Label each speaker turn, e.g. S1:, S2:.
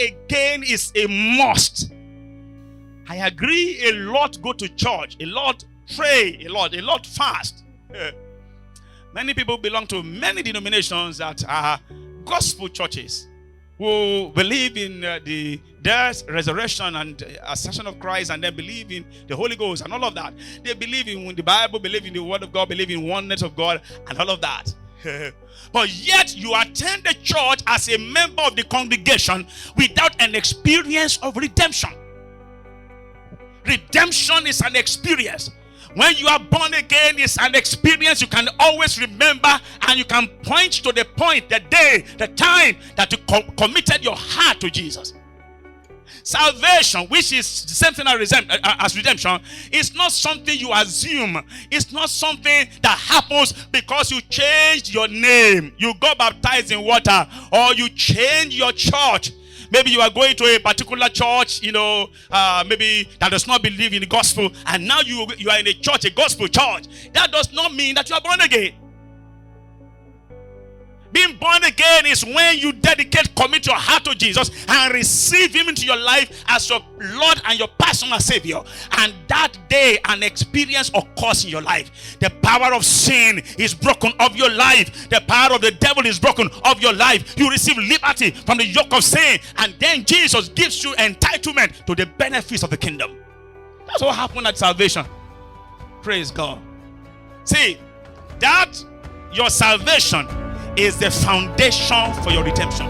S1: again is a must. I agree, a lot go to church, a lot pray, a lot fast. Many people belong to many denominations that are gospel churches who believe in the death, resurrection, and ascension of Christ, and they believe in the Holy Ghost and all of that. They believe in the Bible, believe in the Word of God, believe in oneness of God, and all of that. But yet you attend the church as a member of the congregation without an experience of redemption. Redemption is an experience. When you are born again, it's an experience you can always remember, and you can point to the point, the day, the time that you committed your heart to Jesus. Salvation, which is the same thing as redemption, is not something you assume. It's not something that happens because you changed your name, you got baptized in water, or you change your church. Maybe you are going to a particular church, maybe that does not believe in the gospel, and now you are in a church, a gospel church. That does not mean that you are born again. Being born again is when you commit your heart to Jesus and receive him into your life as your Lord and your personal Savior. And that day, an experience occurs in your life. The power of sin is broken off your life. The power of the devil is broken off your life. You receive liberty from the yoke of sin. And then Jesus gives you entitlement to the benefits of the kingdom. That's what happened at salvation. Praise God. See, that your salvation is the foundation for your redemption.